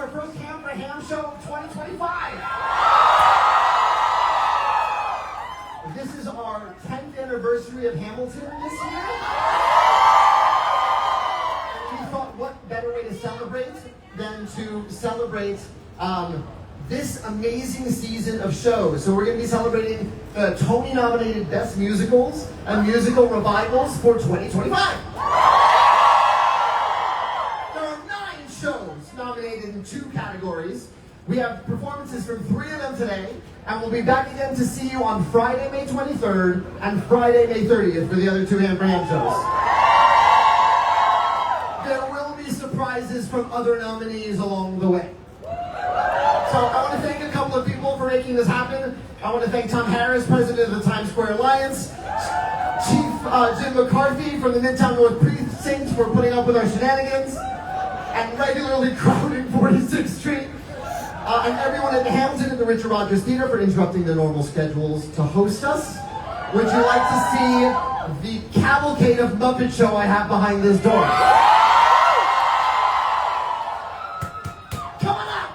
our first Ham4Ham show of 2025. This is our 10th anniversary of Hamilton this year. And we thought, what better way to celebrate than to celebrate this amazing season of shows. So we're going to be celebrating the Tony-nominated Best Musicals and Musical Revivals for 2025. There are 9 shows nominated in 2 categories. We have performances from 3 of them today, and we'll be back again to see you on Friday, May 23rd, and Friday, May 30th for the other 2 Ham4Ham shows. There will be surprises from other nominees along the way. So I want to thank a couple of people for making this happen. I want to thank Tom Harris, president of the Times Square Alliance, Chief Jim McCarthy from the Midtown North Precinct for putting up with our shenanigans, and regularly crowding 46th Street. And everyone at the Hamilton and the Richard Rodgers Theater for interrupting their normal schedules to host us. Would you like to see the cavalcade of Muppet Show I have behind this door? Come on up!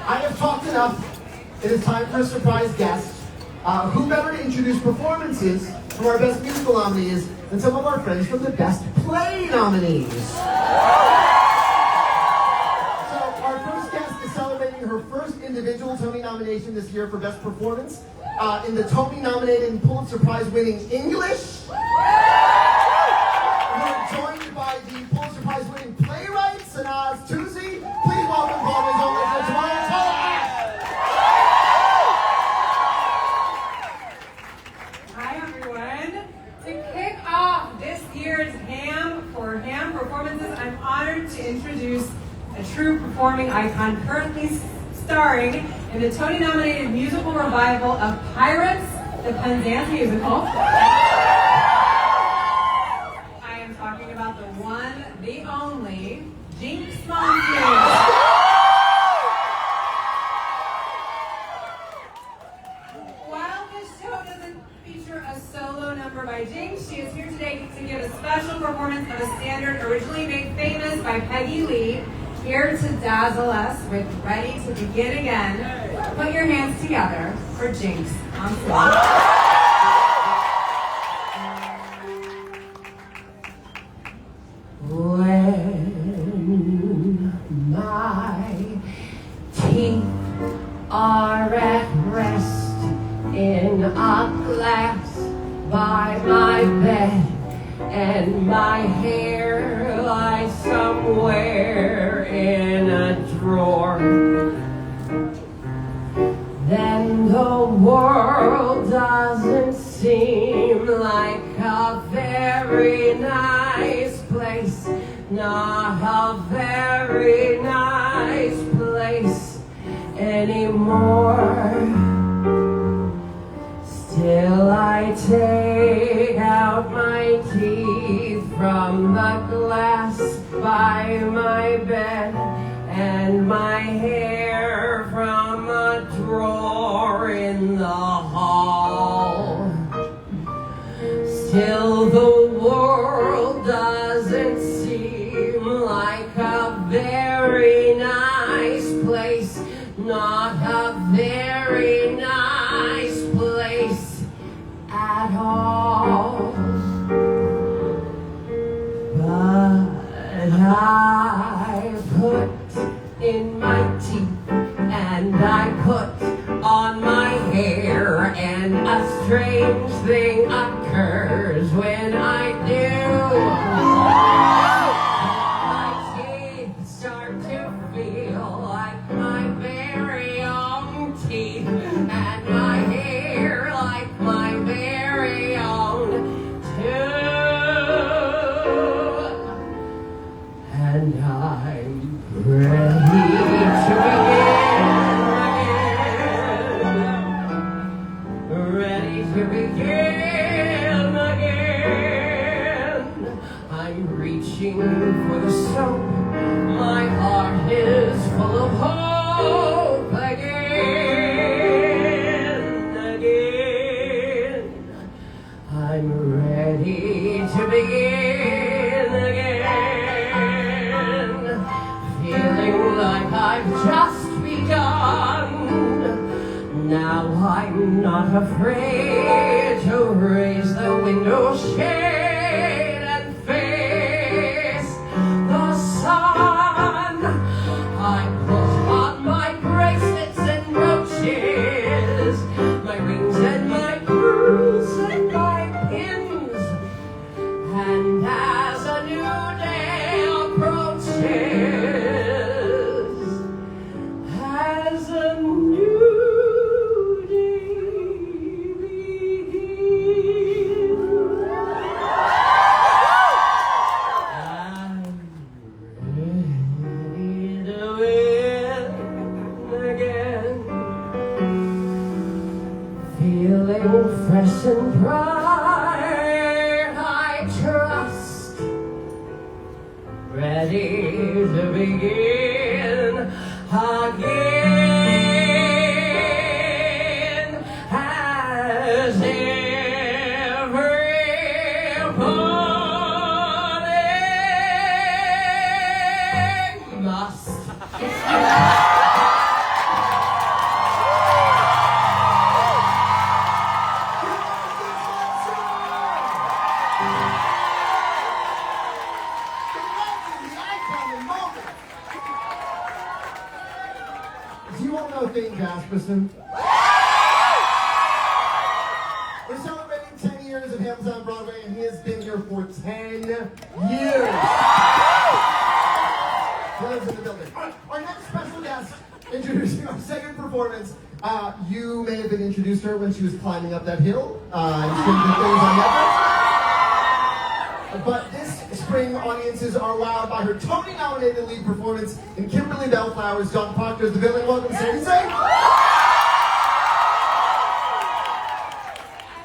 I have talked enough. It is time for a surprise guest. Who better to introduce performances from our Best Musical nominees than some of our friends from the Best Play nominees. So our first guest is celebrating her first individual Tony nomination this year for Best Performance in the Tony-nominated and Pulitzer Prize-winning English. We're joined by the Pulitzer Prize-winning playwright, Sanaz Tusi. Please welcome Broadway's own Rachel Tomorrow. Hi everyone. To kick off this year's Ham4Ham performances, I'm honored to introduce a true performing icon currently starring in the Tony-nominated musical revival of Pirates, the Penzance musical. I am talking about the one, the only, Jinkx Monsoon. While this show doesn't feature a solo number by Jinkx, she is here today to give a special performance of a standard originally made famous by Peggy Lee, here to dazzle us with Ready to Begin Again. Put your hands together for Jinkx Monsoon. When my teeth are at rest in a glass by my bed, and my hair lies somewhere in a drawer, then the world doesn't seem like a very nice place, not a very nice place anymore. Still I take out my teeth from the glass by my bed, and my hair from a drawer in the hall. Still the world doesn't seem like a very nice place, not a very nice place at all. But I put in my teeth and I put on my hair, and a strange thing occurs when I do. My teeth start to feel like my very own teeth, and my hair like my very own too. and I'm ready to begin again. Ready to begin again. I'm reaching for the soap. My heart is full of hope again, again. I'm ready to begin again. Feeling like I've just begun. Now I'm not afraid to raise the window shade and face the sun. I put on my bracelets and brooches, my rings and my pearls and my pins, and as a new day approaches, as a new day begins, I'm ready to win again. Feeling fresh and bright, I trust. Ready to begin again, as everybody must. Do you all know Thane Jasperson? We're celebrating 10 years of Ham's on Broadway, and he has been here for 10 years. He lives in the building. All right, our next special guest, introducing our second performance. You may have introduced her when she was climbing up that hill. And she couldn't do things on Netflix. But this spring, audiences are wowed by her Tony-nominated lead performance in Kimberly Bellflower's John Proctor's The Villain. Welcome, Shen. I'm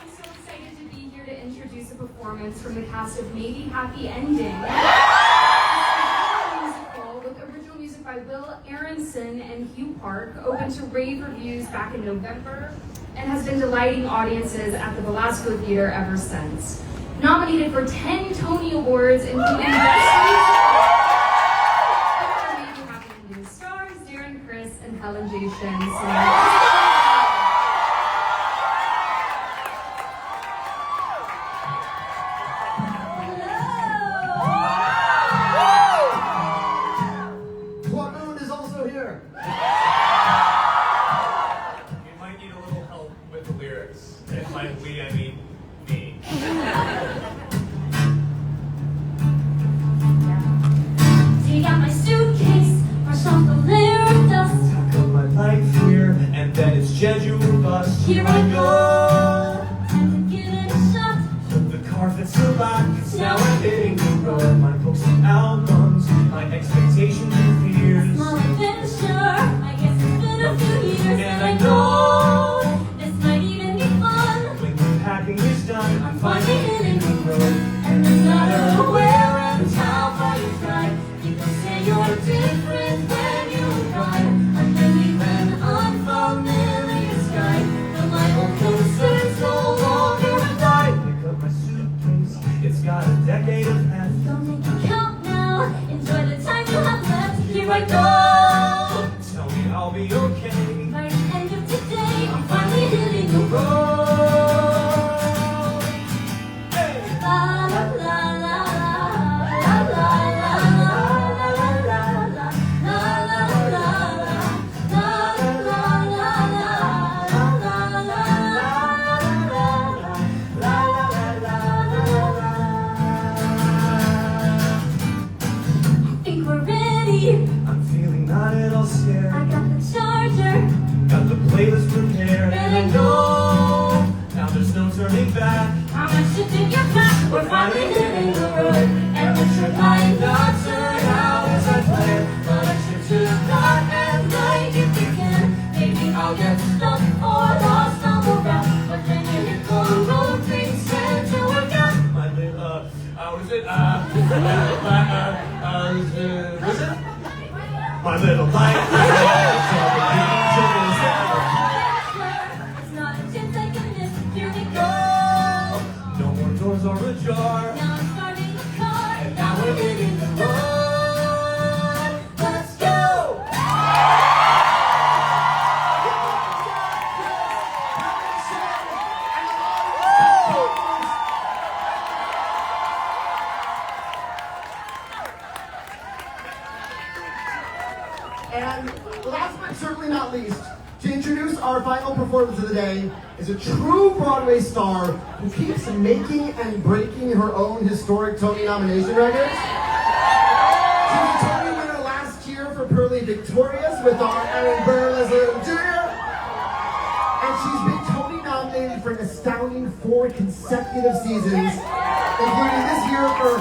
so excited to be here to introduce a performance from the cast of Maybe Happy Ending. It's a musical with original music by Will Aronson and Hugh Park, opened to rave reviews back in November, and has been delighting audiences at the Velasco Theater ever since. Nominated for 10 Tony Awards, including Best Music. Maybe Happy Ending stars Darren Criss and Helen Shen. Moon is also here. You might need a little help with the lyrics. And by we, I mean me. Dig out my suitcase, brush off the layer of dust. Pack up my life here, and then it's Jeju or bust. Here I go, time to give it a shot. Hope the car fits the lock. It's now I'm hitting the road. My books and albums, my expectations and fears. Small adventure, I guess it's been a few years. And I know this might even be fun. when the packing is done, I'm Finally finally hitting hitting the the road. road. And no matter where and how far you try, people say you're different when you ride. I'm living an unfamiliar sky. But my old concerns no longer apply. Pick up my suitcase, it's got a decade of past. Don't make it count now. Enjoy the time you have left. Here I go. Tell me I'll be okay. By the end of today, I'm finally hitting the road. Hey! La la la la la la la la la la I think we're ready. I'm feeling not at all scared. I got the charger. Got the playlist prepared, and I know now there's no turning back. How much should you get back? We're finally hitting the road, and we should find not turn out. my little light. It's not a chance I can miss. Here we go. No more doors are ajar. Now I'm starting the car. And now we're hitting the road. Let's go. And last but certainly not least, to introduce our final performance of the day is a true Broadway star who keeps making and breaking her own historic Tony nomination records. She was a Tony winner last year for Pearly Victorious with our Aaron Burr Jr. And she's been Tony nominated for an astounding 4 consecutive seasons, including this year for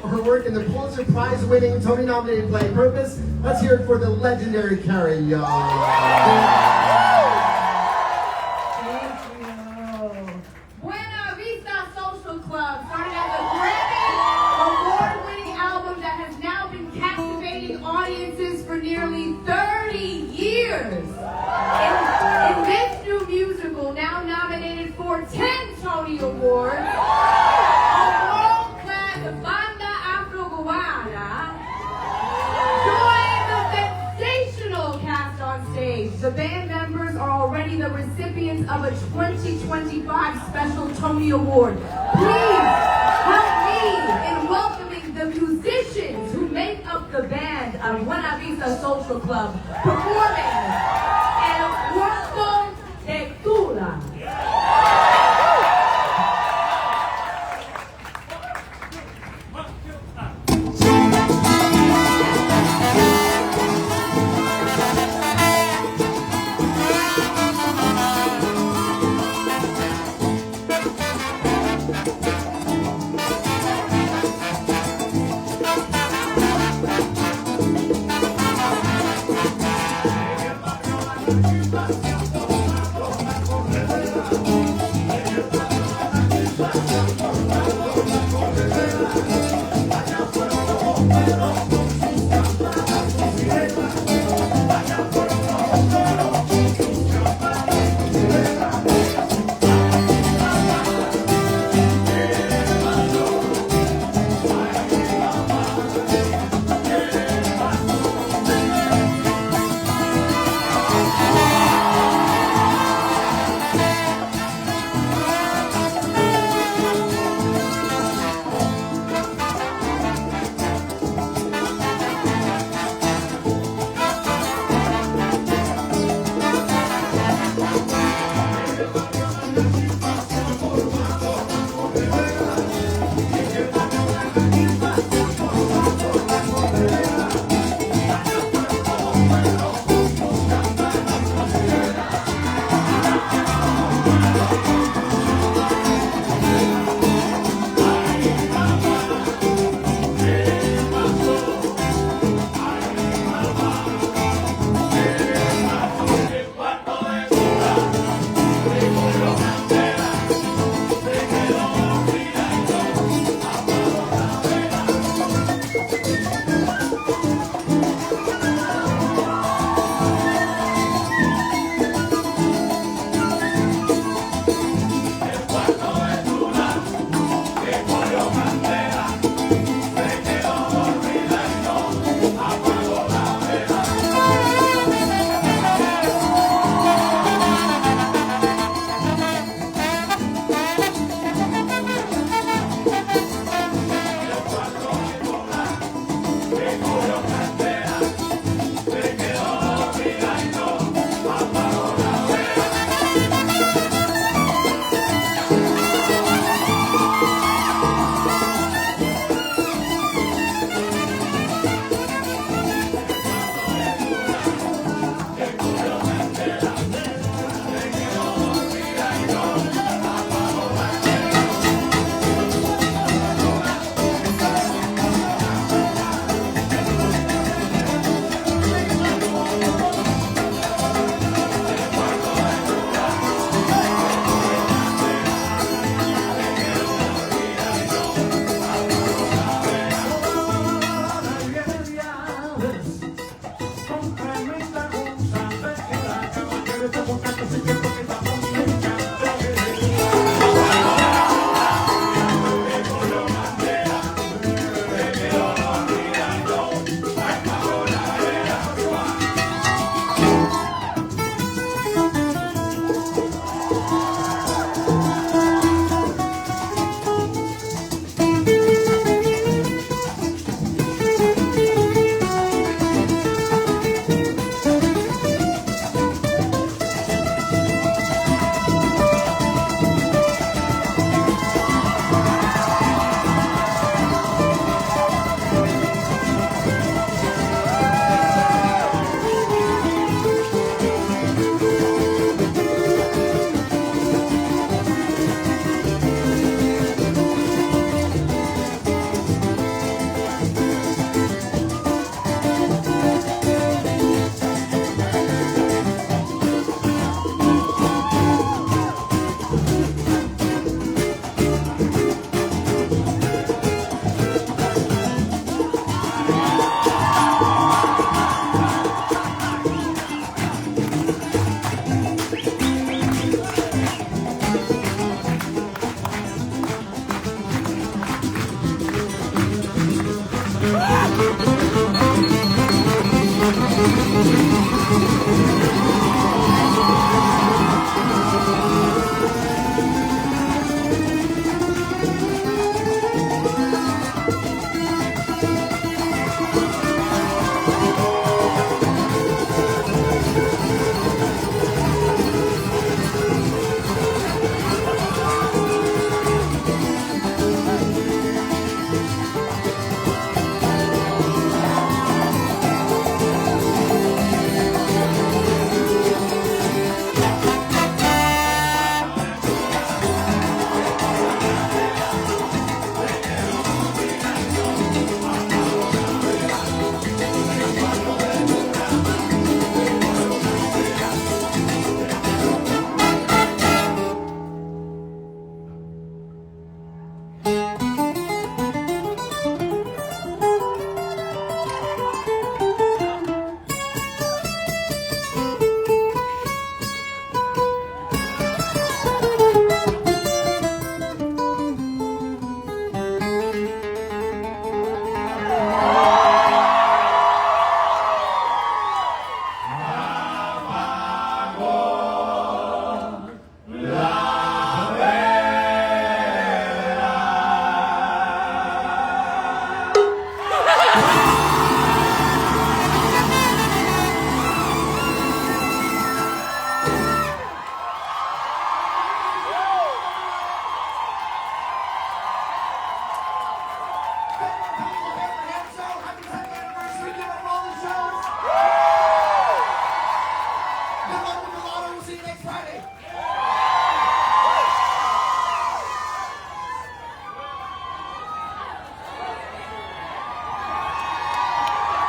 her work in the Pulitzer Prize-winning Tony-nominated play Purpose. Let's hear it for the legendary Carrie Young. Thank you. Buena Vista Social Club started as a Grammy award-winning album that has now been captivating audiences for nearly 30 years. In this new musical, now nominated for 10 Tony Awards, a world-class banda afro-cubana joined the sensational cast on stage. The band members are already the recipients of a 2025 special Tony Award. Please help me in welcoming the musicians who make up the band of Buena Vista Social Club, performing